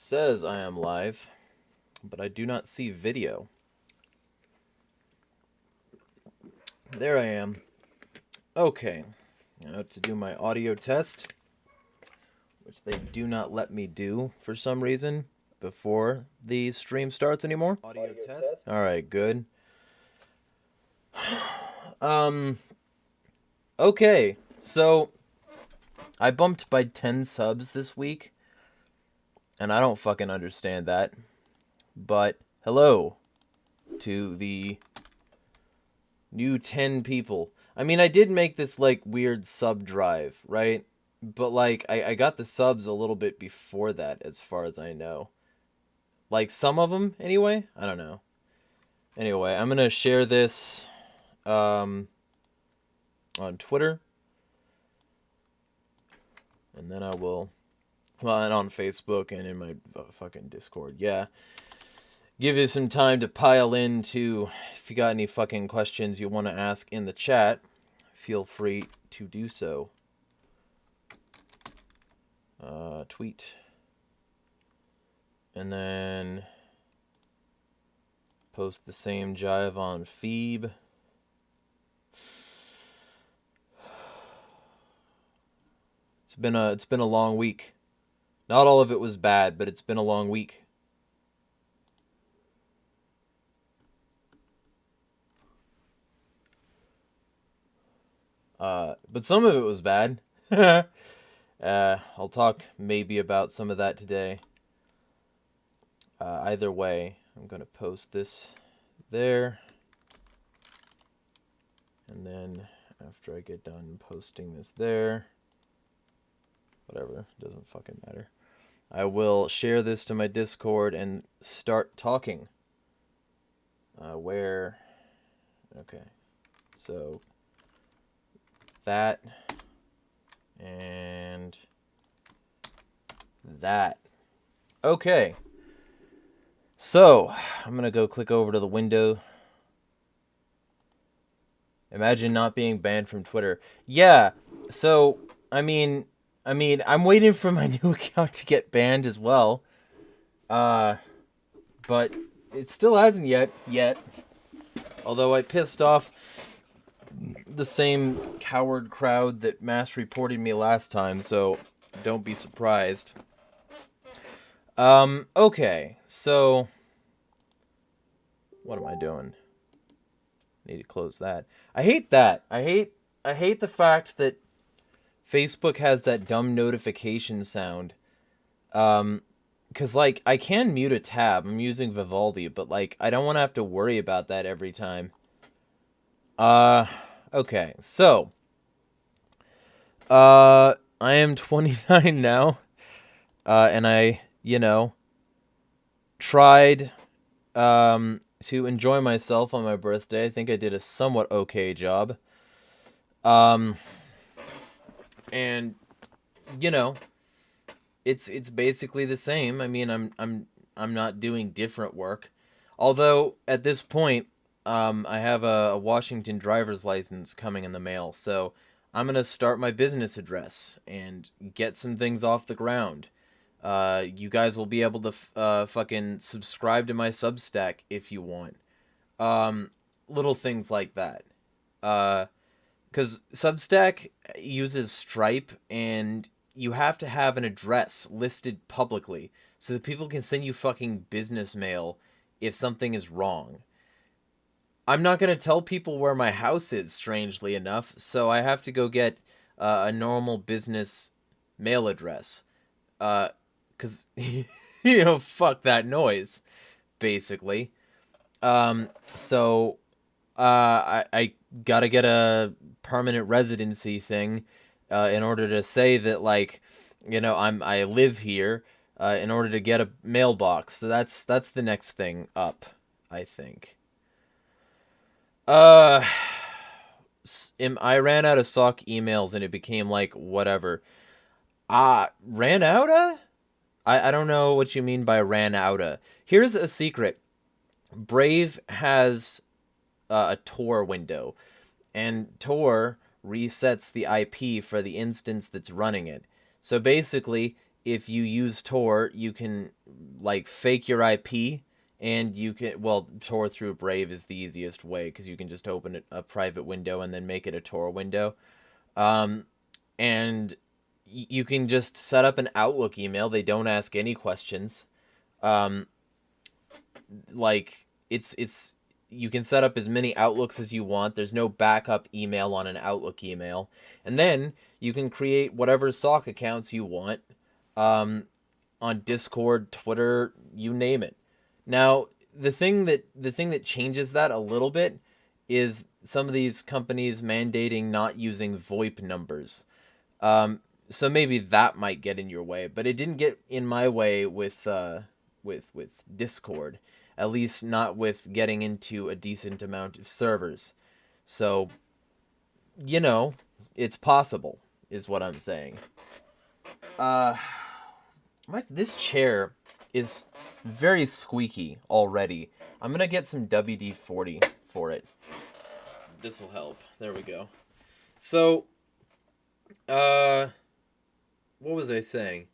says I am live, but I do not see video. There I am. Okay, now to do my audio test, which they do not let me do for some reason before the stream starts anymore. Audio test. Alright, good. Okay, so I bumped by 10 subs this week, and I don't fucking understand that. But hello to the new 10 people. I mean, I did make this, like, weird sub drive, right? But, like, I got the subs a little bit before that, as far as I know. Like, some of them, anyway? I don't know. Anyway, I'm gonna share this, on Twitter. And then I will... Well, and on Facebook and in my fucking Discord, yeah. Give you some time to pile in to, if you got any fucking questions you want to ask in the chat, feel free to do so. Tweet. And then post the same jive on Phoebe. It's been a long week. Not all of it was bad, but it's been a long week. But some of it was bad. I'll talk maybe about some of that today. Either way, I'm going to post this there. And then after I get done posting this there, whatever, doesn't fucking matter, I will share this to my Discord and start talking. Okay, so that and that. Okay, so I'm gonna go click over to the window. Imagine not being banned from Twitter. Yeah, so I mean, I'm waiting for my new account to get banned as well. But it still hasn't yet. Although I pissed off the same coward crowd that mass reported me last time, so don't be surprised. Okay, so what am I doing? Need to close that. I hate that. I hate the fact that Facebook has that dumb notification sound. Cause like I can mute a tab. I'm using Vivaldi, but like I don't want to have to worry about that every time. Okay, so I am 29 now. And I, tried to enjoy myself on my birthday. I think I did a somewhat okay job. And it's basically the same. I mean, I'm not doing different work. Although at this point, I have a Washington driver's license coming in the mail, so I'm gonna start my business address and get some things off the ground. You guys will be able to fucking subscribe to my Substack if you want. Little things like that. Because Substack uses Stripe, and you have to have an address listed publicly so that people can send you fucking business mail if something is wrong. I'm not going to tell people where my house is, strangely enough, so I have to go get a normal business mail address. Because, fuck that noise, basically. So, I gotta get a permanent residency thing, in order to say that, like, I live here, in order to get a mailbox. So that's the next thing up, I think. I ran out of sock emails and it became like, whatever. Ran outta? I don't know what you mean by ran outta. Here's a secret. Brave has a Tor window, and Tor resets the IP for the instance that's running it. So basically, if you use Tor, you can like fake your IP, and you can, well, Tor through Brave is the easiest way because you can just open a private window and then make it a Tor window. Um, and you can just set up an Outlook email. They don't ask any questions. Um, like it's you can set up as many Outlooks as you want. There's no backup email on an Outlook email, and then you can create whatever sock accounts you want um, on Discord, Twitter, you name it. Now, the thing that changes that a little bit is some of these companies mandating not using VoIP numbers. Um, so maybe that might get in your way, but it didn't get in my way with Discord. At least not with getting into a decent amount of servers. So, you know, it's possible, is what I'm saying. This chair is very squeaky already. I'm gonna get some WD-40 for it. This will help. There we go. So, what was I saying?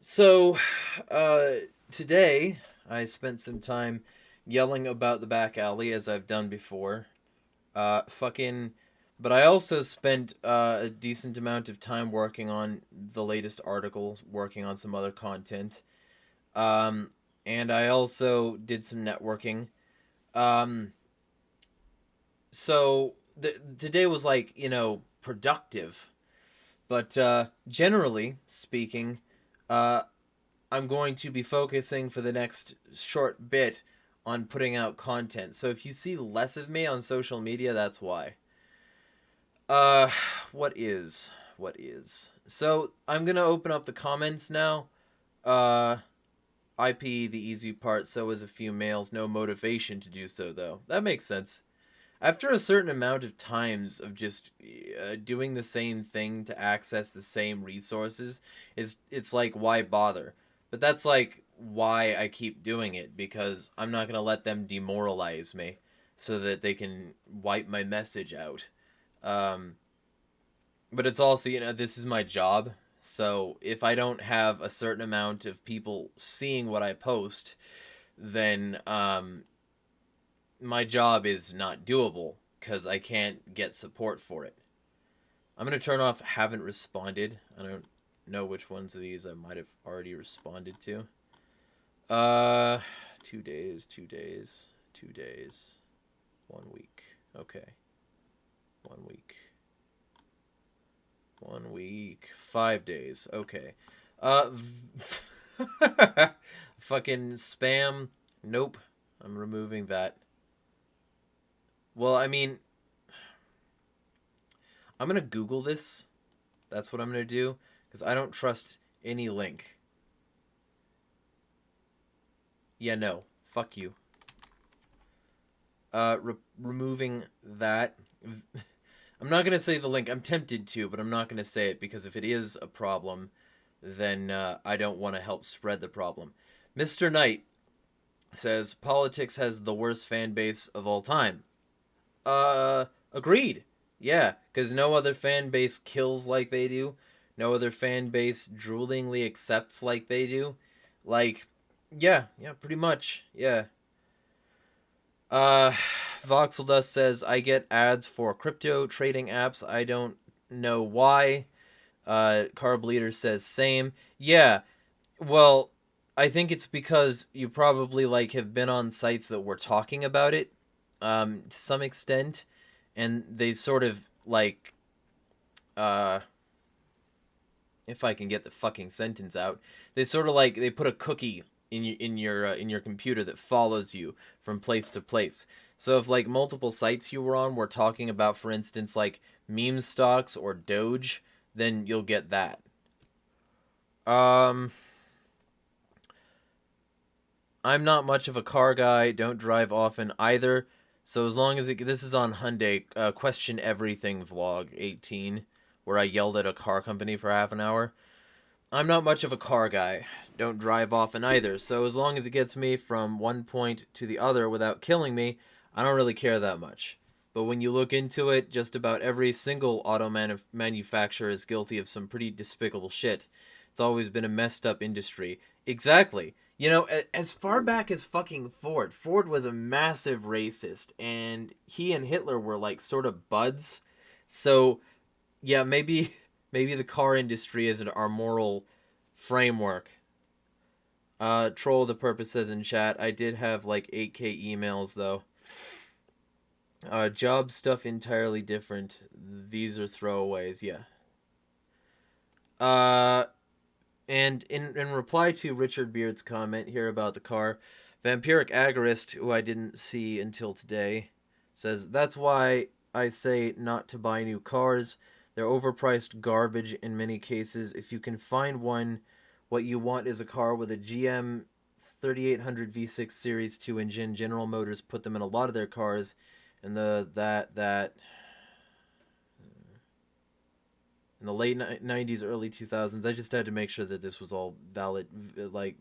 So, today I spent some time yelling about the back alley as I've done before. But I also spent a decent amount of time working on the latest articles, working on some other content. And I also did some networking. Um, so today was like, productive. But generally speaking, I'm going to be focusing for the next short bit on putting out content. So if you see less of me on social media, that's why. Uh, what is? So I'm gonna open up the comments now. Uh, IP the easy part, so is a few males. No motivation to do so, though. That makes sense. After a certain amount of times of just doing the same thing to access the same resources, it's like, why bother? But that's like why I keep doing it, because I'm not gonna let them demoralize me so that they can wipe my message out. Um, but it's also, this is my job. So if I don't have a certain amount of people seeing what I post, then my job is not doable because I can't get support for it. I'm going to turn off haven't responded. I don't know which ones of these I might have already responded to. 2 days, 2 days, 2 days, 1 week. Okay. 1 week. 1 week. 5 days. Okay. Fucking spam. Nope. I'm removing that. Well, I mean, I'm gonna Google this. That's what I'm gonna do, because I don't trust any link. Yeah, no. Fuck you. Removing that. I'm not gonna say the link. I'm tempted to, but I'm not gonna say it, because if it is a problem, then I don't want to help spread the problem. Mr. Knight says politics has the worst fan base of all time. Agreed. Yeah, because no other fan base kills like they do. No other fan base droolingly accepts like they do. Like, yeah, pretty much. Yeah. Uh, Voxel Dust says, I get ads for crypto trading apps. I don't know why. Carb Leader says, same. Yeah, well, I think it's because you probably, like, have been on sites that were talking about it, to some extent, and they sort of, like, if I can get the fucking sentence out, they sort of, like, they put a cookie in your computer that follows you from place to place. So if, like, multiple sites you were on were talking about, for instance, like, meme stocks or Doge, then you'll get that. I'm not much of a car guy, don't drive often either, so as long as this is on Hyundai, Question Everything Vlog 18, where I yelled at a car company for half an hour. I'm not much of a car guy, don't drive often either, so as long as it gets me from one point to the other without killing me, I don't really care that much. But when you look into it, just about every single auto manufacturer is guilty of some pretty despicable shit. It's always been a messed up industry. Exactly. You know, as far back as fucking Ford. Ford was a massive racist, and he and Hitler were like sort of buds. So, yeah, maybe the car industry isn't our moral framework. Troll the purpose says in chat, I did have like 8K emails though. Job stuff entirely different. These are throwaways, yeah. And in reply to Richard Beard's comment here about the car, Vampiric Agorist, who I didn't see until today, says, that's why I say not to buy new cars. They're overpriced garbage in many cases. If you can find one, what you want is a car with a GM 3800 V6 Series 2 engine. General Motors put them in a lot of their cars, and in the late 90s, early 2000s. I just had to make sure that this was all valid, like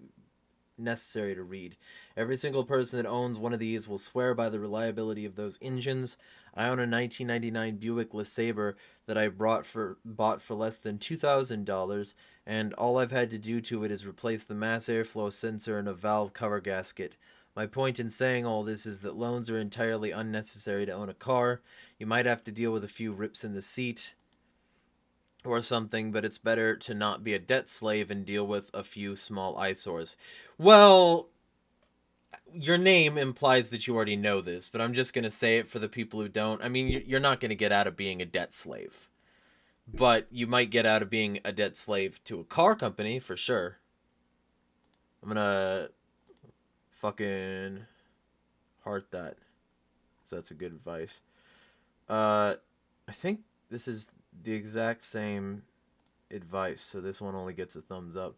necessary to read. Every single person that owns one of these will swear by the reliability of those engines. I own a 1999 Buick LeSabre that I bought for less than $2,000, and all I've had to do to it is replace the mass airflow sensor and a valve cover gasket. My point in saying all this is that loans are entirely unnecessary to own a car. You might have to deal with a few rips in the seat or something, but it's better to not be a debt slave and deal with a few small eyesores. Well, your name implies that you already know this, but I'm just going to say it for the people who don't. I mean, you're not going to get out of being a debt slave, but you might get out of being a debt slave to a car company for sure. I'm going to fucking heart that, so that's a good advice. I think this is the exact same advice, so this one only gets a thumbs up.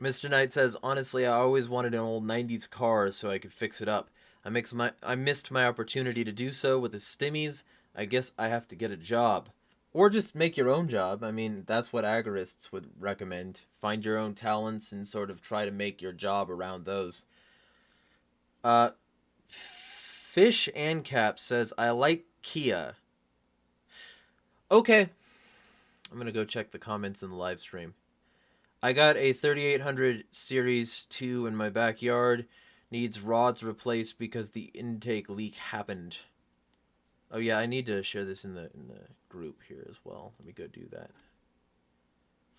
Mr. Knight says, honestly, I always wanted an old 90s car so I could fix it up. I missed my opportunity to do so with the stimmies. I guess I have to get a job. Or just make your own job. I mean, that's what agorists would recommend. Find your own talents and sort of try to make your job around those. Fish and Cap says, I like Kia. Okay. I'm going to go check the comments in the live stream. I got a 3800 Series 2 in my backyard. Needs rods replaced because the intake leak happened. Oh yeah, I need to share this in the group here as well. Let me go do that.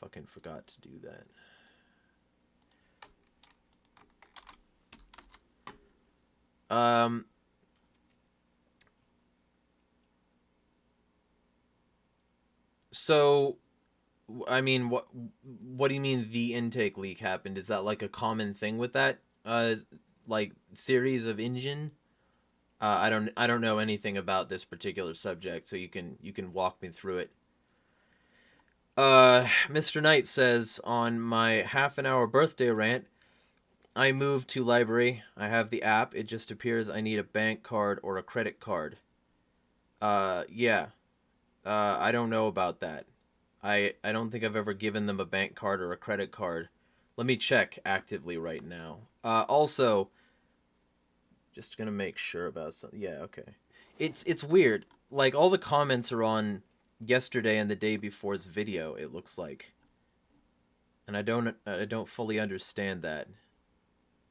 Fucking forgot to do that. So, I mean, what do you mean the intake leak happened? Is that like a common thing with that like series of engine? I don't know anything about this particular subject, so you can walk me through it. Mr. Knight says, on my half-an-hour birthday rant, I moved to library. I have the app. It just appears I need a bank card or a credit card. Yeah. I don't know about that. I don't think I've ever given them a bank card or a credit card. Let me check actively right now. Also, just gonna make sure about something. Yeah, okay. It's weird. Like, all the comments are on yesterday and the day before's video, it looks like. And I don't fully understand that.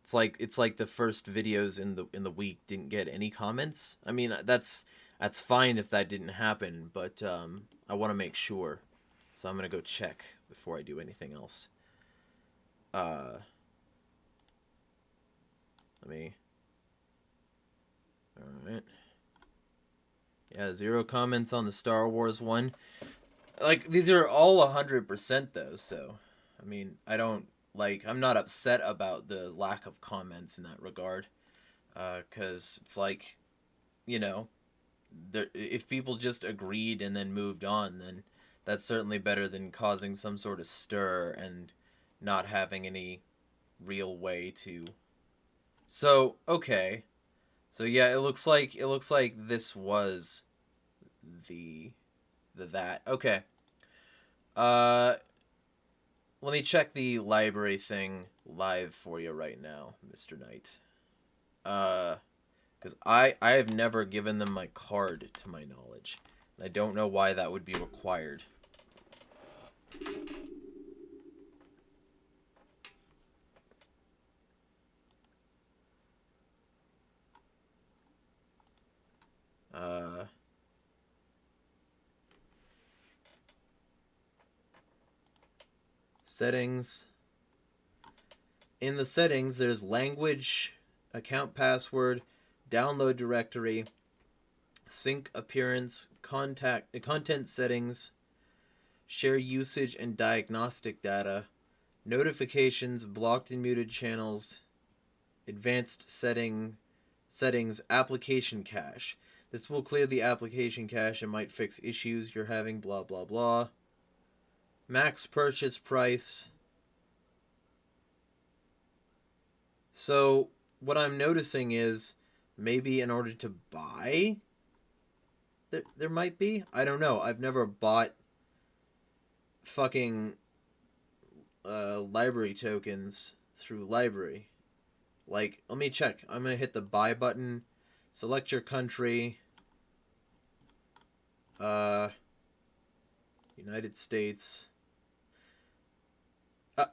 It's like the first videos in the week didn't get any comments. I mean, that's fine if that didn't happen, but I want to make sure. So I'm going to go check before I do anything else. Let me... Alright. Yeah, 0 comments on the Star Wars one. Like, these are all 100% though, so... I mean, I'm not upset about the lack of comments in that regard. Because it's like, you know... if people just agreed and then moved on, then that's certainly better than causing some sort of stir and not having any real way to. So, okay. So yeah, it looks like this was that. Okay. Let me check the library thing live for you right now, Mr. Knight. Because I have never given them my card, to my knowledge. I don't know why that would be required. Settings. In the settings, there's language, account password, download directory, sync appearance, content settings, share usage and diagnostic data, notifications, blocked and muted channels, advanced settings, application cache. This will clear the application cache and might fix issues you're having, blah, blah, blah. Max purchase price. So, what I'm noticing is, maybe in order to buy, there might be? I don't know. I've never bought fucking library tokens through library. Like, let me check. I'm going to hit the buy button. Select your country. United States.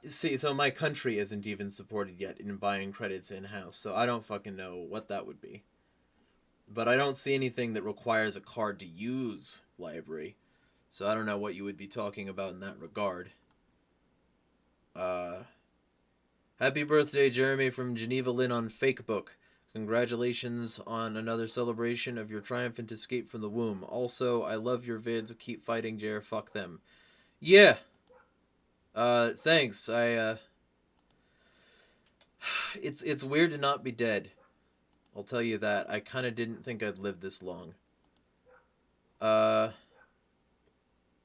See, so my country isn't even supported yet in buying credits in-house, so I don't fucking know what that would be. But I don't see anything that requires a card to use library, so I don't know what you would be talking about in that regard. Happy birthday, Jeremy, from Geneva Lynn on Fakebook. Congratulations on another celebration of your triumphant escape from the womb. Also, I love your vids. Keep fighting, Jer. Fuck them. Yeah. Thanks. It's weird to not be dead. I'll tell you that. I kind of didn't think I'd live this long.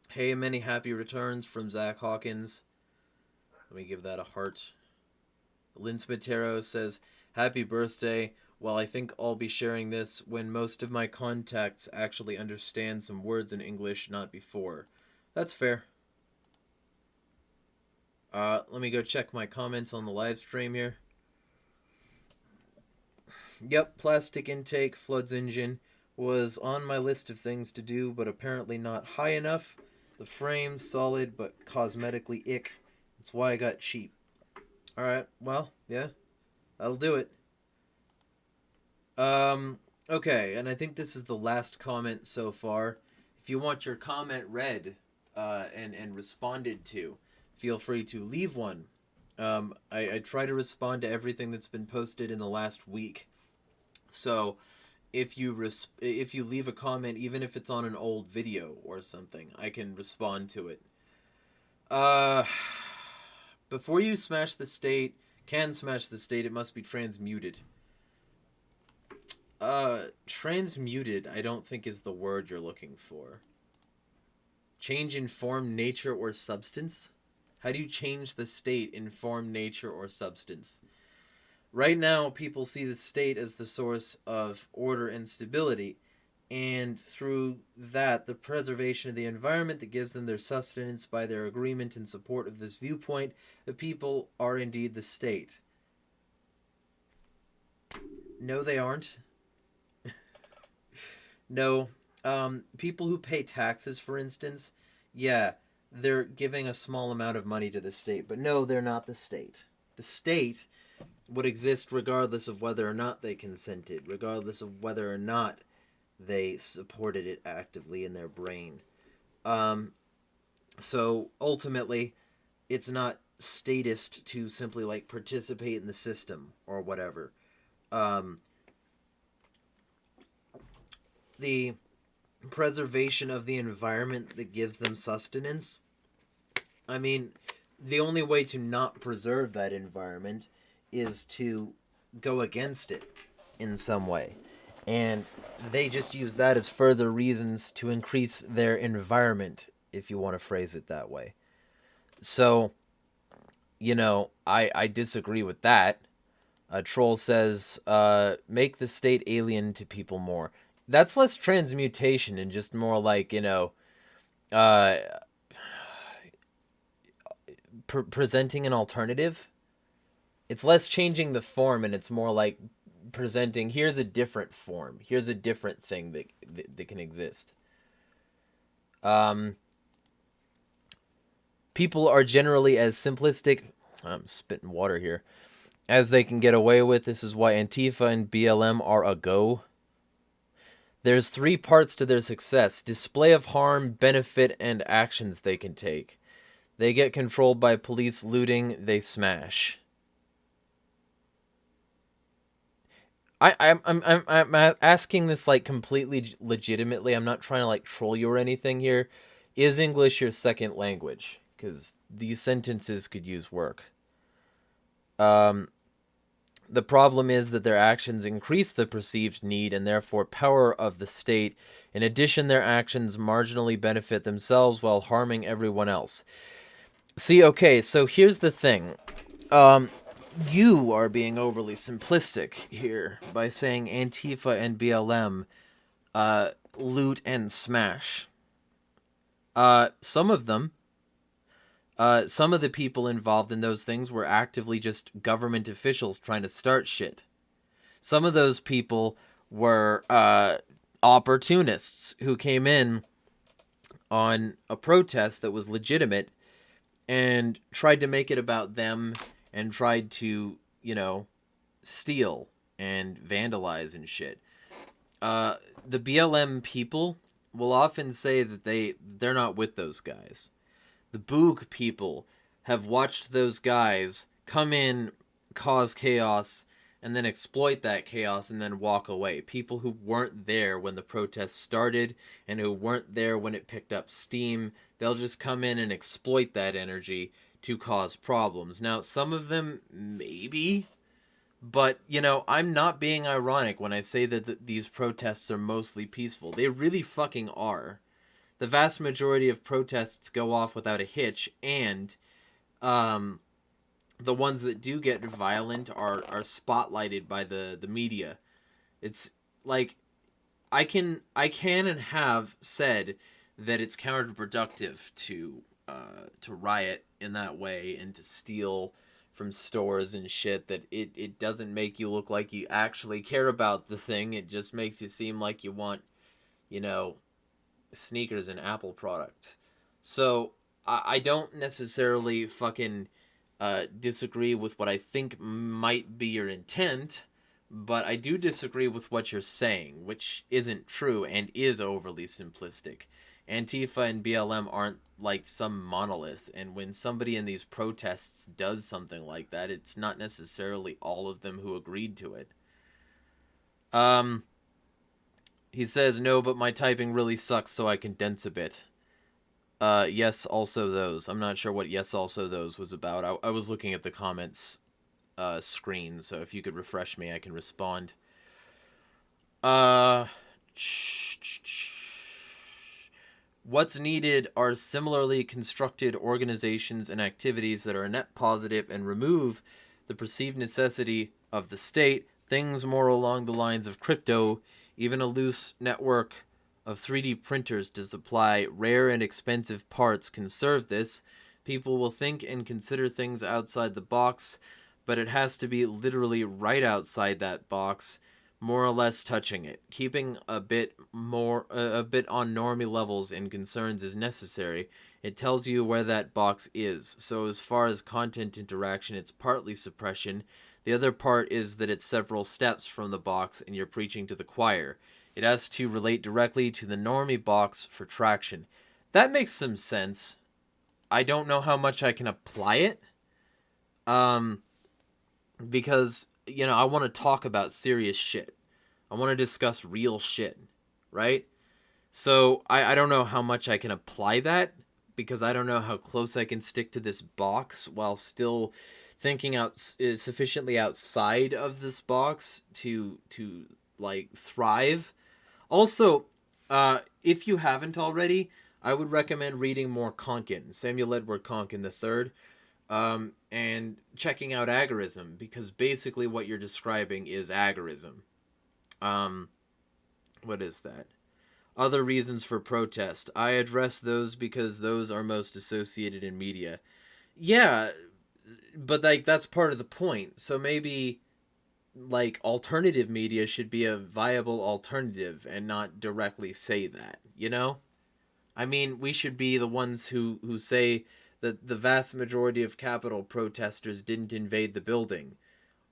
Hey, many happy returns from Zach Hawkins. Let me give that a heart. Lynn Spatero says, happy birthday. Well, I think I'll be sharing this when most of my contacts actually understand some words in English, not before. That's fair. Let me go check my comments on the live stream here. Yep, plastic intake, floods engine was on my list of things to do, but apparently not high enough. The frame's solid, but cosmetically ick. That's why I got cheap. Alright, well, yeah, that'll do it. Okay, and I think this is the last comment so far. If you want your comment read, and responded to, feel free to leave one. I try to respond to everything that's been posted in the last week. So, if you leave a comment, even if it's on an old video or something, I can respond to it. Before you smash the state, it must be transmuted. Transmuted, I don't think is the word you're looking for. Change in form, nature, or substance? How do you change the state in form, nature, or substance? Right now, people see the state as the source of order and stability, and through that, the preservation of the environment that gives them their sustenance by their agreement and support of this viewpoint, the people are indeed the state. No, they aren't. No. People who pay taxes, for instance, yeah, they're giving a small amount of money to the state, but no, they're not the state. The state would exist regardless of whether or not they consented, regardless of whether or not they supported it actively in their brain. So ultimately, it's not statist to simply like participate in the system or whatever. The preservation of the environment that gives them sustenance. I mean, the only way to not preserve that environment is to go against it in some way. And they just use that as further reasons to increase their environment, if you want to phrase it that way. So, you know, I disagree with that. Troll says, make the state alien to people more. That's less transmutation and just more like, you know, presenting an alternative. It's less changing the form and it's more like presenting, here's a different form. Here's a different thing that can exist. People are generally as simplistic, I'm spitting water here, as they can get away with. This is why Antifa and BLM are a go. There's 3 parts to their success: display of harm, benefit, and actions they can take. They get controlled by police looting, they smash. I'm asking this like completely legitimately. I'm not trying to like troll you or anything here. Is English your second language? Because these sentences could use work. Um, the problem is that their actions increase the perceived need and therefore power of the state. In addition, their actions marginally benefit themselves while harming everyone else. See, okay, so here's the thing. You are being overly simplistic here by saying Antifa and BLM loot and smash. Some of them, some of the people involved in those things were actively just government officials trying to start shit. Some of those people were opportunists who came in on a protest that was legitimate and tried to make it about them and tried to, steal and vandalize and shit. The BLM people will often say that they're not with those guys. The Boog people have watched those guys come in, cause chaos, and then exploit that chaos and then walk away. People who weren't there when the protest started and who weren't there when it picked up steam, they'll just come in and exploit that energy to cause problems. Now, some of them maybe, but, I'm not being ironic when I say that these protests are mostly peaceful. They really fucking are. The vast majority of protests go off without a hitch, and the ones that do get violent are spotlighted by the media. It's like I can and have said that it's counterproductive to riot in that way and to steal from stores and shit, that it doesn't make you look like you actually care about the thing. It just makes you seem like you want, sneakers and Apple product. So I don't necessarily fucking disagree with what I think might be your intent, but I do disagree with what you're saying, which isn't true and is overly simplistic. Antifa and BLM aren't like some monolith, and when somebody in these protests does something like that, it's not necessarily all of them who agreed to it. He says, no, but my typing really sucks, so I condense a bit. Yes, also those. I'm not sure what yes, also those was about. I was looking at the comments screen, so if you could refresh me, I can respond. What's needed are similarly constructed organizations and activities that are a net positive and remove the perceived necessity of the state, things more along the lines of crypto, even a loose network of 3D printers to supply rare and expensive parts can serve this. People will think and consider things outside the box, but it has to be literally right outside that box, more or less touching it. Keeping a bit on normie levels and concerns is necessary. It tells you where that box is. So as far as content interaction, it's partly suppression. The other part is that it's several steps from the box and you're preaching to the choir. It has to relate directly to the normie box for traction. That makes some sense. I don't know how much I can apply it. Because, I want to talk about serious shit. I want to discuss real shit, right? So I don't know how much I can apply that, because I don't know how close I can stick to this box while still thinking sufficiently outside of this box to like thrive. Also, if you haven't already, I would recommend reading more Konkin, Samuel Edward Konkin III, and checking out agorism, because basically what you're describing is agorism. What is that? Other reasons for protest. I address those because those are most associated in media. Yeah, but that's part of the point. So maybe alternative media should be a viable alternative and not directly say that, I mean, we should be the ones who say that the vast majority of Capitol protesters didn't invade the building.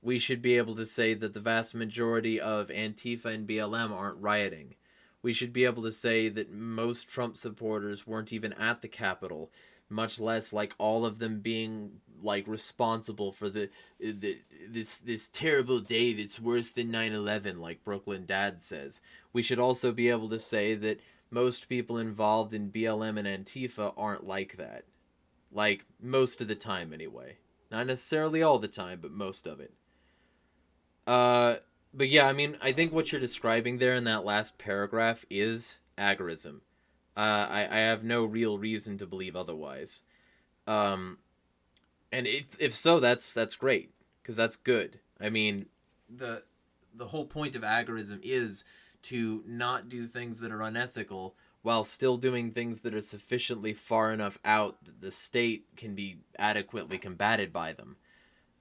We should be able to say that the vast majority of Antifa and BLM aren't rioting. We should be able to say that most Trump supporters weren't even at the Capitol. much less like all of them being like responsible for this terrible day that's worse than 9/11, like Brooklyn Dad says. We should also be able to say that most people involved in BLM and Antifa aren't like that. Like, most of the time, anyway. Not necessarily all the time, but most of it. Uh, but yeah, I mean, I think what you're describing there in that last paragraph is agorism. I have no real reason to believe otherwise. Um, and if so, that's great, because that's good. I mean, the the whole point of agorism is to not do things that are unethical while still doing things that are sufficiently far enough out that the state can be adequately combated by them.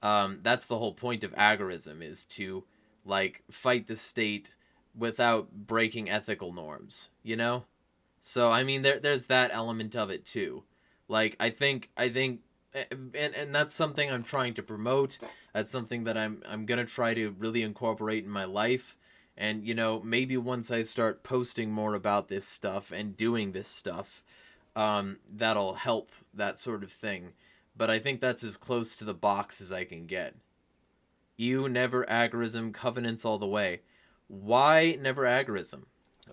That's the whole point of agorism, is to like fight the state without breaking ethical norms, you know? So I mean there's that element of it too. Like I think and that's something I'm trying to promote. That's something that I'm going to try to really incorporate in my life. And you know, maybe once I start posting more about this stuff and doing this stuff, that'll help that sort of thing. But I think that's as close to the box as I can get. You never agorism, covenants all the way. Why never agorism,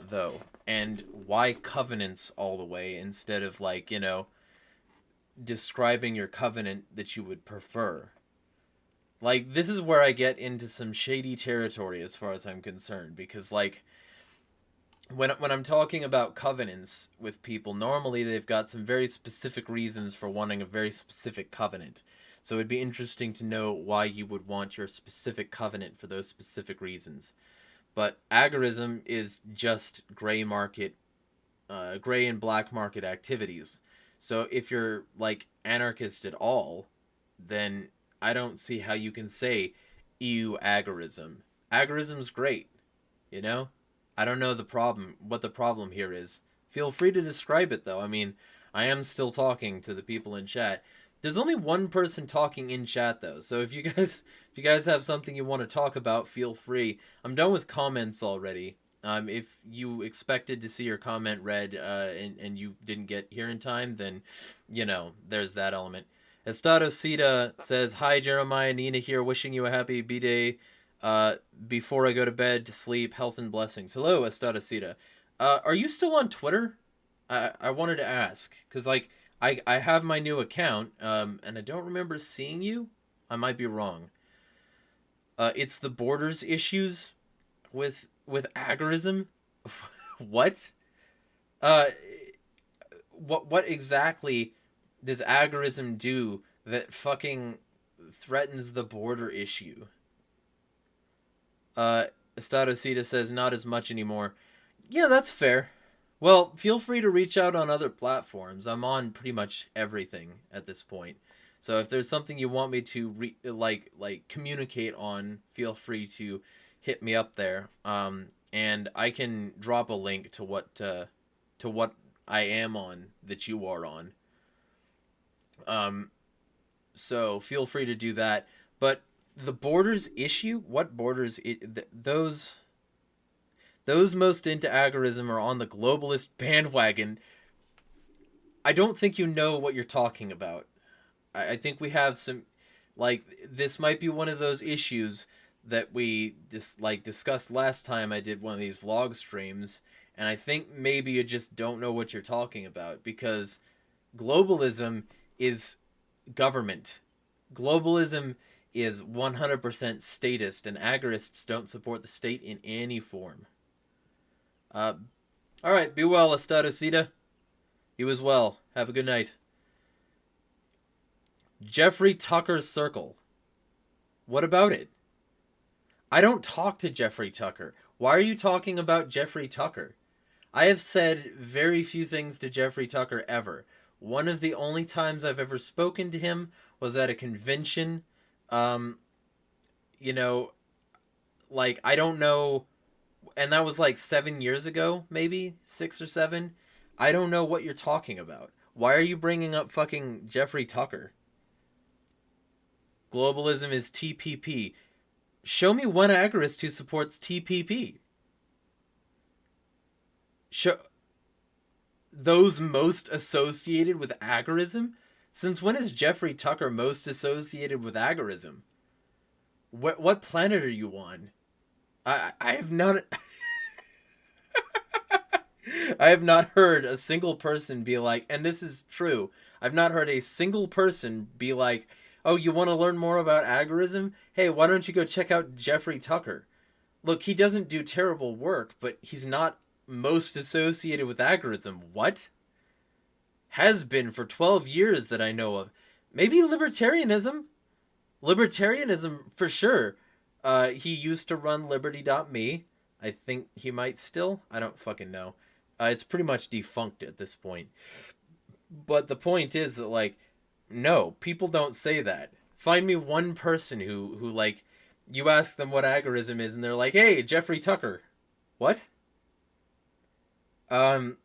though? And why covenants all the way instead of, like, you know, describing your covenant that you would prefer? Like, this is where I get into some shady territory as far as I'm concerned. Because, like, when I'm talking about covenants with people, normally they've got some very specific reasons for wanting a very specific covenant. So it'd be interesting to know why you would want your specific covenant for those specific reasons. But agorism is just gray and black market activities. So if you're like anarchist at all, then I don't see how you can say ew agorism. Agorism's great, you know? I don't know what the problem here is. Feel free to describe it though. I mean, I am still talking to the people in chat. There's only one person talking in chat though. So if you guys have something you want to talk about, feel free. I'm done with comments already. If you expected to see your comment read and you didn't get here in time, then, you know, there's that element. Estado Sita says, "Hi, Jeremiah. Nina here, wishing you a happy B-Day before I go to bed to sleep. Health and blessings." Hello, Estado Sita. Are you still on Twitter? I wanted to ask. Because, like, I have my new account, and I don't remember seeing you. I might be wrong. It's the borders issues with agorism. What? Uh, what exactly does agorism do that fucking threatens the border issue? Estado Cita says not as much anymore. Yeah, that's fair. Well, feel free to reach out on other platforms. I'm on pretty much everything at this point. So if there's something you want me to like communicate on, feel free to hit me up there. And I can drop a link to what I am on that you are on. So feel free to do that. But the borders issue, what borders? Those most into agorism are on the globalist bandwagon. I don't think you know what you're talking about. I think we have some, like, this might be one of those issues that we discussed last time I did one of these vlog streams, and I think maybe you just don't know what you're talking about, because globalism is government. Globalism is 100% statist, and agorists don't support the state in any form. Alright, be well, Estado Cita. You as well. Have a good night. Jeffrey Tucker's Circle. What about it? I don't talk to Jeffrey Tucker. Why are you talking about Jeffrey Tucker? I have said very few things to Jeffrey Tucker ever. One of the only times I've ever spoken to him was at a convention. You know, like, I don't know, and that was like 7 years ago, maybe 6 or 7. I don't know what you're talking about. Why are you bringing up fucking Jeffrey Tucker? Globalism is TPP. Show me one agorist who supports TPP. those most associated with agorism? Since when is Jeffrey Tucker most associated with agorism? What planet are you on? I have not I have not heard a single person be like, and this is true. I've not heard a single person be like, "Oh, you want to learn more about agorism? Hey, why don't you go check out Jeffrey Tucker?" Look, he doesn't do terrible work, but he's not most associated with agorism. What? Has been for 12 years that I know of. Maybe libertarianism. Libertarianism for sure. He used to run liberty.me. I think he might still. I don't fucking know. It's pretty much defunct at this point. But the point is that, like, no, people don't say that. Find me one person who like, you ask them what agorism is, and they're like, "Hey, Jeffrey Tucker." What? Um,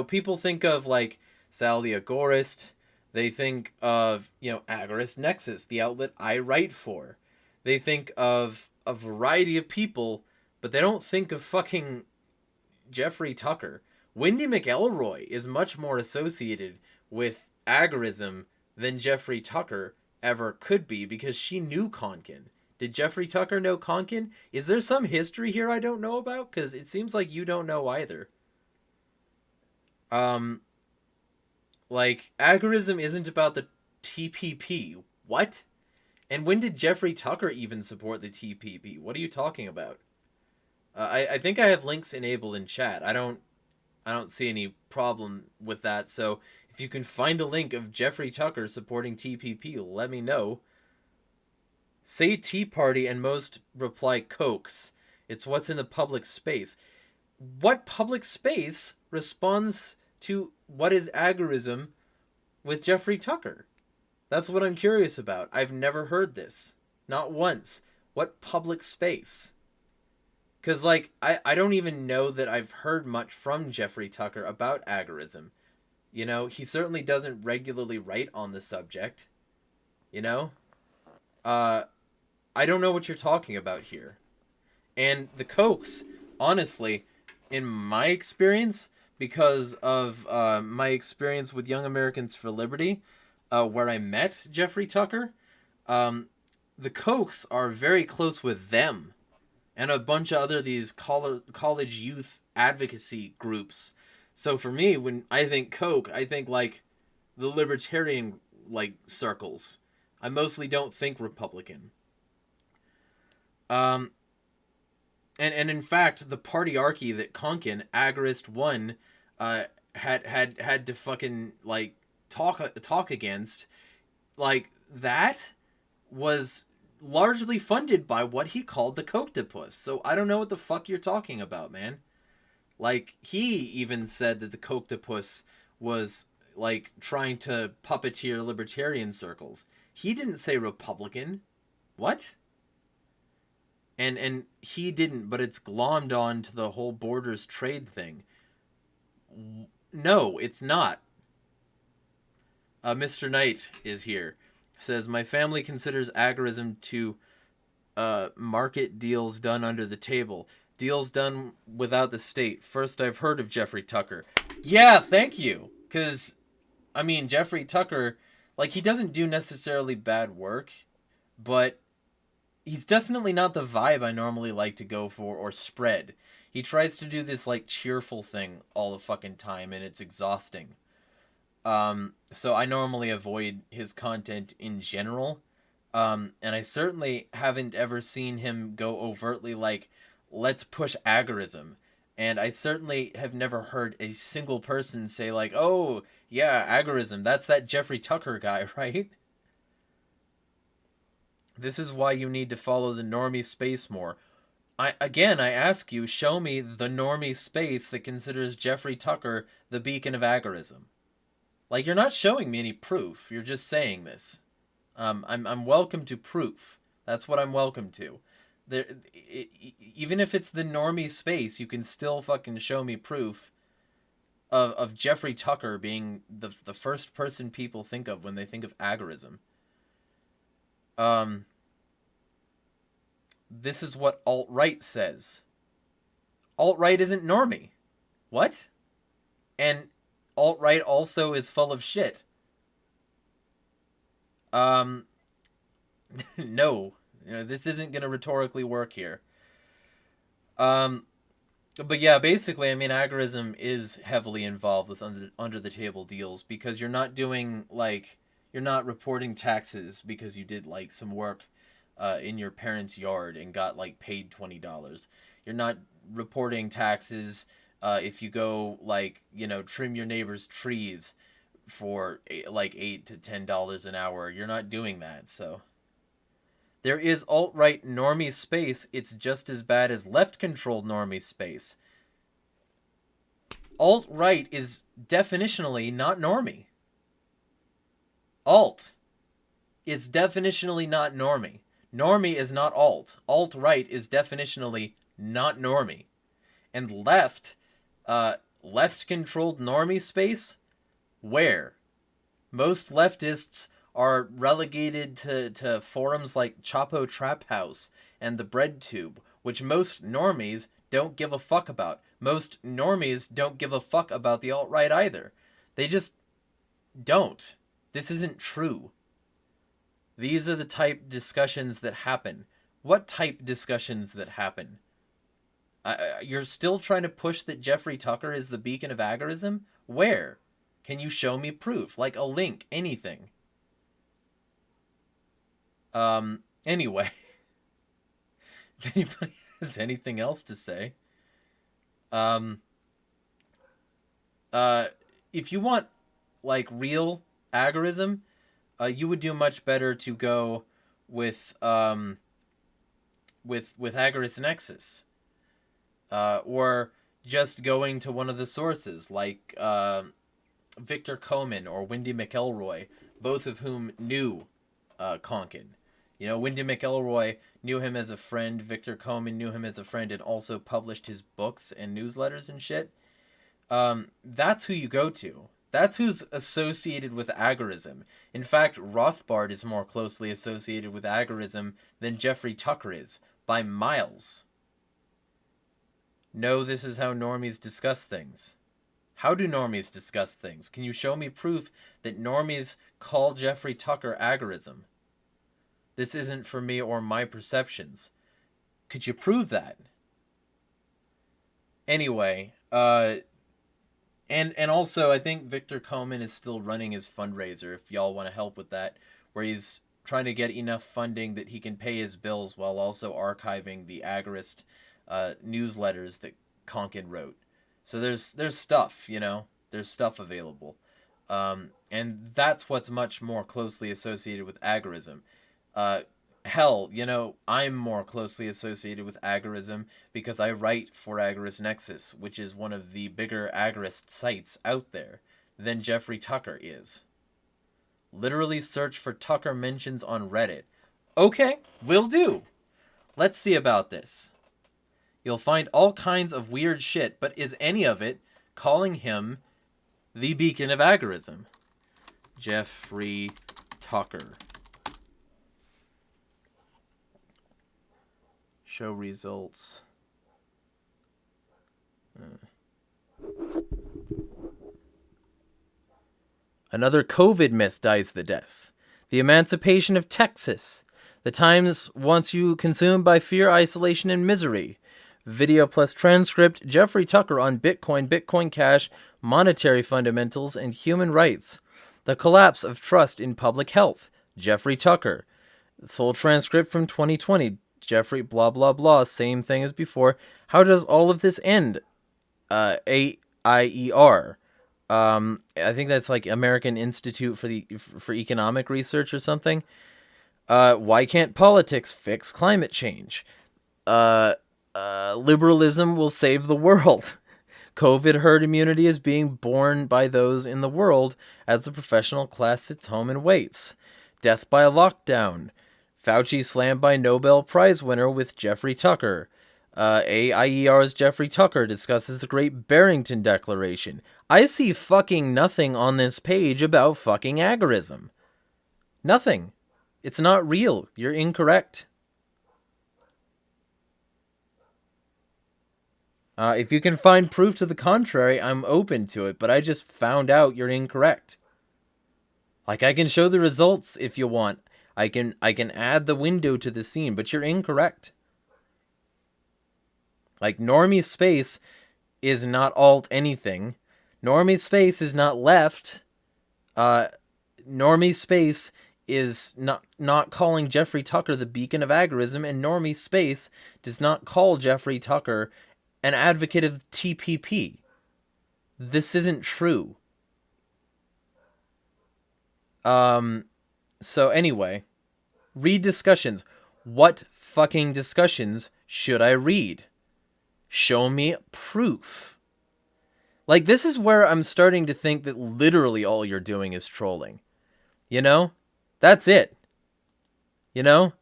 people think of, like, Sal the Agorist. They think of, AgoristNexus, the outlet I write for. They think of a variety of people, but they don't think of fucking Jeffrey Tucker. Wendy McElroy is much more associated with agorism than Jeffrey Tucker ever could be, because she knew Konkin. Did Jeffrey Tucker know Konkin? Is there some history here I don't know about? Because it seems like you don't know either. Um, like, agorism isn't about the TPP. What? And when did Jeffrey Tucker even support the TPP? What are you talking about? I think I have links enabled in chat. I don't see any problem with that. So if you can find a link of Jeffrey Tucker supporting TPP, let me know. Say Tea Party and most reply Cokes. It's what's in the public space. What public space responds to what is agorism with Jeffrey Tucker? That's what I'm curious about. I've never heard this. Not once. What public space? Because, like, I don't even know that I've heard much from Jeffrey Tucker about agorism. He certainly doesn't regularly write on the subject. You know? I don't know what you're talking about here. And the Cokes, honestly, in my experience, because of my experience with Young Americans for Liberty, where I met Jeffrey Tucker, the Cokes are very close with them and a bunch of other these college youth advocacy groups. So for me, when I think Coke, I think, like, the libertarian, like, circles. I mostly don't think Republican. Um, and in fact, the partyarchy that Konkin, Agorist 1, had to fucking, like, talk against, like, that was largely funded by what he called the Coctopus. So I don't know what the fuck you're talking about, man. Like, he even said that the Coctopus was, like, trying to puppeteer libertarian circles. He didn't say Republican. What? And he didn't, but it's glommed on to the whole borders trade thing. No, it's not. Mr. Knight is here. Says, my family considers agorism to market deals done under the table. Deals done without the state. First I've heard of Jeffrey Tucker. Yeah, thank you. Because, I mean, Jeffrey Tucker, like, he doesn't do necessarily bad work, but he's definitely not the vibe I normally like to go for or spread. He tries to do this, like, cheerful thing all the fucking time, and it's exhausting. So I normally avoid his content in general. And I certainly haven't ever seen him go overtly like, let's push agorism. And I certainly have never heard a single person say, like, oh, yeah, agorism, that's that Jeffrey Tucker guy, right? This is why you need to follow the normie space more. I ask you, show me the normie space that considers Jeffrey Tucker the beacon of agorism. Like, you're not showing me any proof. You're just saying this. I'm welcome to proof. That's what I'm welcome to. Even if it's the normie space, you can still fucking show me proof of Jeffrey Tucker being the first person people think of when they think of agorism. This is what alt-right says. Alt-right isn't normie. What? And alt-right also is full of shit. Um, no. This isn't going to rhetorically work here. Um, but yeah, basically, I mean, agorism is heavily involved with under the table deals because you're not doing like you're not reporting taxes because you did like some work in your parents' yard and got like paid $20. You're not reporting taxes if you go like trim your neighbor's trees for like $8 to $10 an hour. You're not doing that, so. There is alt-right normie space. It's just as bad as left-controlled normie space. Alt-right is definitionally not normie. Alt. It's definitionally not normie. Normie is not alt. Alt-right is definitionally not normie. And left-controlled normie space? Where? Most leftists are relegated to forums like Chapo Trap House and the Bread Tube, which most normies don't give a fuck about. Most normies don't give a fuck about the alt-right either. They just don't. This isn't true. These are the type discussions that happen. What type discussions that happen? You're still trying to push that Jeffrey Tucker is the beacon of agorism? Where? Can you show me proof? Like a link, anything. Anyway. If anybody has anything else to say. If you want, like, real agorism, you would do much better to go with AgoristNexus. Or just going to one of the sources, like, Victor Koman or Wendy McElroy, both of whom knew Konkin. Wendy McElroy knew him as a friend. Victor Koman knew him as a friend and also published his books and newsletters and shit. That's who you go to. That's who's associated with agorism. In fact, Rothbard is more closely associated with agorism than Jeffrey Tucker is, by miles. No, this is how normies discuss things. How do normies discuss things? Can you show me proof that normies call Jeffrey Tucker agorism? This isn't for me or my perceptions. Could you prove that? Anyway, and also I think Victor Koman is still running his fundraiser if y'all want to help with that, where he's trying to get enough funding that he can pay his bills while also archiving the Agorist newsletters that Konkin wrote. So there's stuff, there's stuff available. And that's what's much more closely associated with agorism. Hell, I'm more closely associated with agorism because I write for AgoristNexus, which is one of the bigger agorist sites out there, than Jeffrey Tucker is. Literally search for Tucker mentions on Reddit. Okay, will do. Let's see about this. You'll find all kinds of weird shit, but is any of it calling him the beacon of agorism? Jeffrey Tucker. Show results. Another COVID myth dies the death. The emancipation of Texas. The Times wants you consumed by fear, isolation, and misery. Video plus transcript, Jeffrey Tucker on Bitcoin, Bitcoin Cash, monetary fundamentals, and human rights. The collapse of trust in public health, Jeffrey Tucker. Full transcript from 2020, Jeffrey blah blah blah, same thing as before. How does all of this end? AIER. I think that's like American Institute for Economic Research or something. Why can't politics fix climate change? Liberalism will save the world. COVID herd immunity is being borne by those in the world as the professional class sits home and waits. Death by lockdown. Fauci slammed by Nobel Prize winner with Jeffrey Tucker. AIER's Jeffrey Tucker discusses the Great Barrington Declaration. I see fucking nothing on this page about fucking agorism. Nothing. It's not real. You're incorrect. If you can find proof to the contrary, I'm open to it, but I just found out you're incorrect. Like, I can show the results if you want. I can add the window to the scene, but you're incorrect. Like, normie space is not alt anything. Normie space is not left. Normie space is not calling Jeffrey Tucker the beacon of agorism, and Normie space does not call Jeffrey Tucker an advocate of TPP. This isn't true. So anyway, read discussions. What fucking discussions should I read? Show me proof. Like, this is where I'm starting to think that literally all you're doing is trolling. You know? That's it. You know?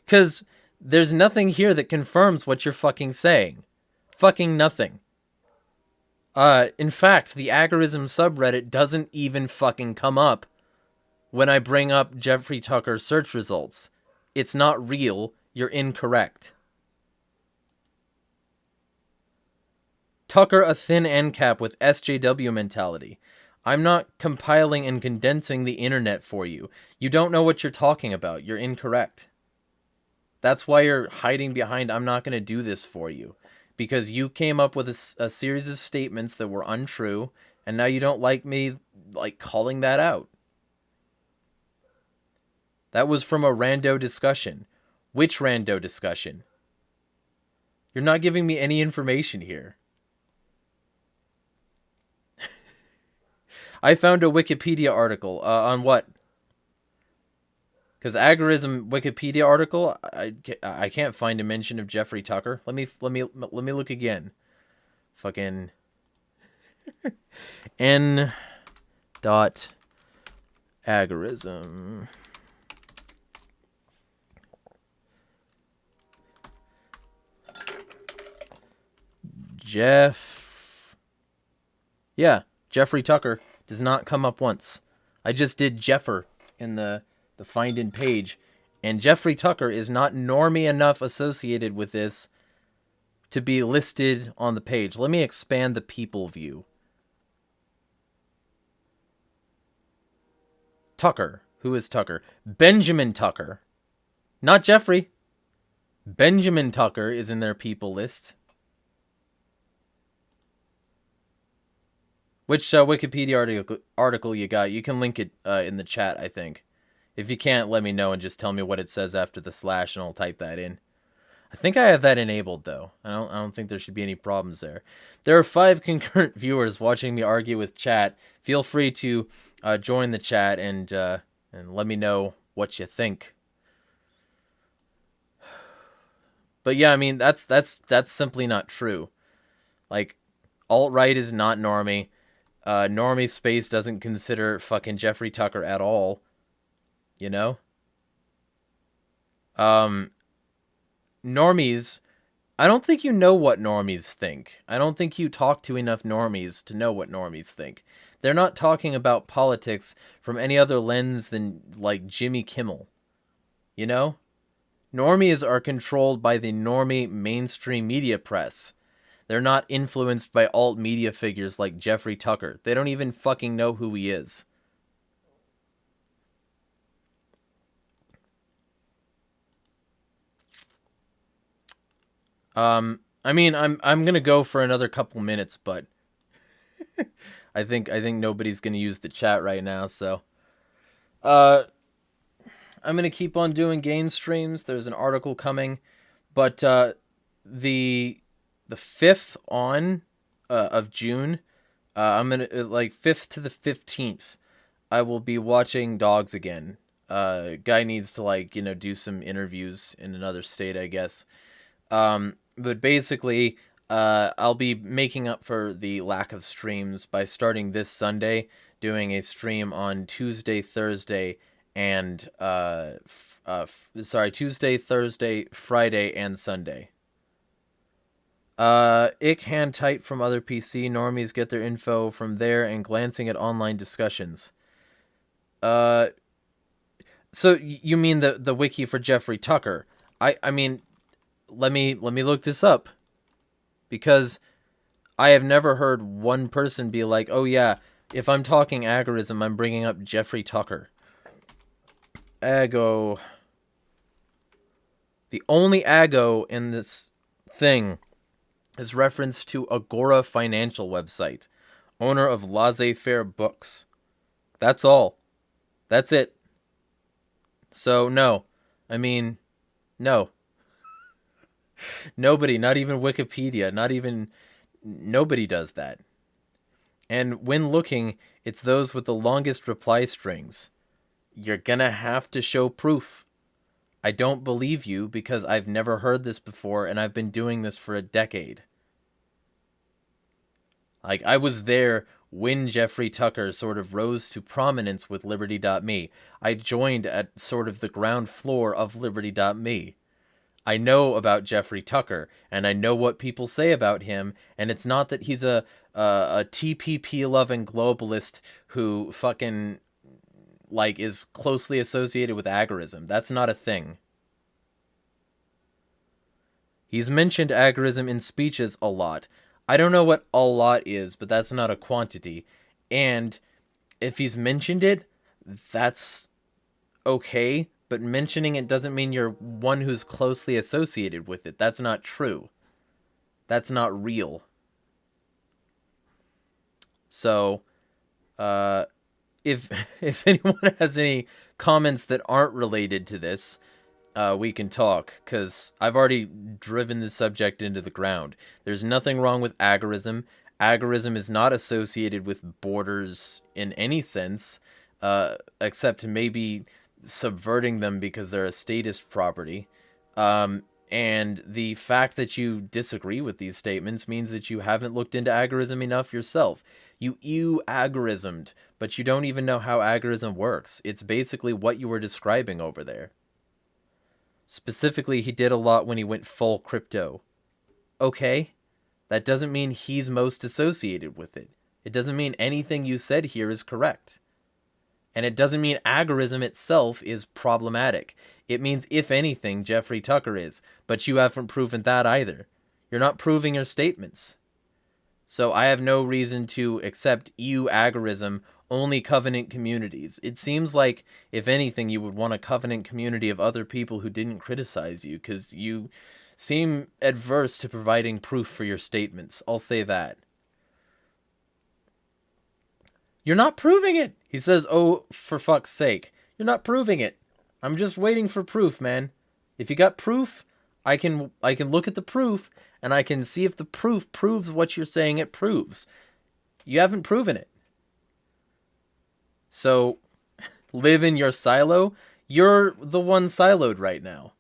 Because there's nothing here that confirms what you're fucking saying. Fucking nothing. In fact, the agorism subreddit doesn't even fucking come up when I bring up Jeffrey Tucker search results. It's not real. You're incorrect. Tucker a thin end cap with SJW mentality. I'm not compiling and condensing the internet for you. You don't know what you're talking about. You're incorrect. That's why you're hiding behind, I'm not going to do this for you. Because you came up with a series of statements that were untrue, and now you don't like me, like, calling that out. That was from a rando discussion. Which rando discussion? You're not giving me any information here. I found a Wikipedia article on what? Because agorism Wikipedia article, I can't find a mention of Jeffrey Tucker. Let me look again. Fucking n dot agorism. Jeffrey Tucker does not come up once. I just did Jeffer in the find in page, and Jeffrey Tucker is not normie enough associated with this to be listed on the page. Let me expand the people view. Tucker. Who is Tucker? Benjamin Tucker. Not Jeffrey. Benjamin Tucker is in their people list. Which Wikipedia article you got? You can link it in the chat, I think. If you can't, let me know and just tell me what it says after the slash, and I'll type that in. I think I have that enabled, though. I don't think there should be any problems there. There are 5 concurrent viewers watching me argue with chat. Feel free to join the chat and let me know what you think. But yeah, I mean, that's simply not true. Like, alt-right is not normie. Normie space doesn't consider fucking Jeffrey Tucker at all. You know? Normies, I don't think you know what normies think. I don't think you talk to enough normies to know what normies think. They're not talking about politics from any other lens than, like, Jimmy Kimmel. You know? Normies are controlled by the normie mainstream media press. They're not influenced by alt media figures like Jeffrey Tucker. They don't even fucking know who he is. I mean, I'm gonna go for another couple minutes, but I think nobody's gonna use the chat right now, so I'm gonna keep on doing game streams. There's an article coming, but the 5th of June, I'm gonna like 5th to the 15th, I will be watching Dogs again. Guy needs to, like, do some interviews in another state, I guess. But basically, I'll be making up for the lack of streams by starting this Sunday, doing a stream on Tuesday, Thursday, and Tuesday, Thursday, Friday, and Sunday. Ick hand tight from other PC. Normies get their info from there and glancing at online discussions. So you mean the wiki for Jeffrey Tucker? I mean, let me look this up. because I have never heard one person be like, oh yeah, if I'm talking agorism, I'm bringing up Jeffrey Tucker. Ago. The only ago in this thing is reference to Agora financial website, owner of Laissez-Faire Books. That's all. That's it. So, no. I mean, no. Nobody, not even Wikipedia, not even... Nobody does that. And when looking, it's those with the longest reply strings. You're gonna have to show proof. I don't believe you because I've never heard this before and I've been doing this for a decade. Like, I was there when Jeffrey Tucker sort of rose to prominence with Liberty.me. I joined at sort of the ground floor of Liberty.me. I know about Jeffrey Tucker, and I know what people say about him, and it's not that he's a TPP-loving globalist who fucking, like, is closely associated with agorism. That's not a thing. He's mentioned agorism in speeches a lot. I don't know what a lot is, but that's not a quantity. And if he's mentioned it, that's okay, but mentioning it doesn't mean you're one who's closely associated with it. That's not true. That's not real. So, if anyone has any comments that aren't related to this, we can talk, because I've already driven the subject into the ground. There's nothing wrong with agorism. Agorism is not associated with borders in any sense, except maybe subverting them because they're a statist property. And the fact that you disagree with these statements means that you haven't looked into agorism enough yourself. You agorismed, but you don't even know how agorism works. It's basically what you were describing over there. Specifically, he did a lot when he went full crypto. Okay, that doesn't mean he's most associated with it. It doesn't mean anything you said here is correct. And it doesn't mean agorism itself is problematic. It means, if anything, Jeffrey Tucker is. But you haven't proven that either. You're not proving your statements. So I have no reason to accept EU agorism only covenant communities. It seems like, if anything, you would want a covenant community of other people who didn't criticize you, because you seem adverse to providing proof for your statements. I'll say that. You're not proving it. He says, oh, for fuck's sake. You're not proving it. I'm just waiting for proof, man. If you got proof, I can look at the proof, and I can see if the proof proves what you're saying it proves. You haven't proven it. So, live in your silo. You're the one siloed right now.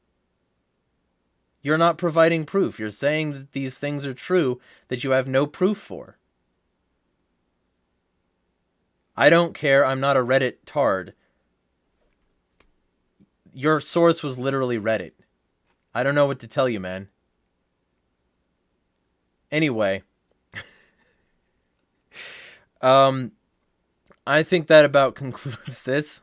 You're not providing proof. You're saying that these things are true that you have no proof for. I don't care. I'm not a Reddit tard. Your source was literally Reddit. I don't know what to tell you, man. Anyway. I think that about concludes this.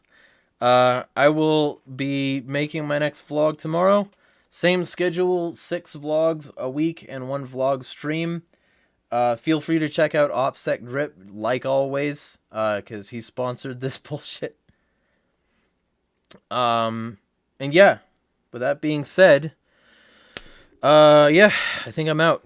I will be making my next vlog tomorrow. Same schedule, 6 vlogs a week and 1 vlog stream. Feel free to check out OPSEC Drip, like always, because he sponsored this bullshit. And yeah, with that being said, yeah, I think I'm out.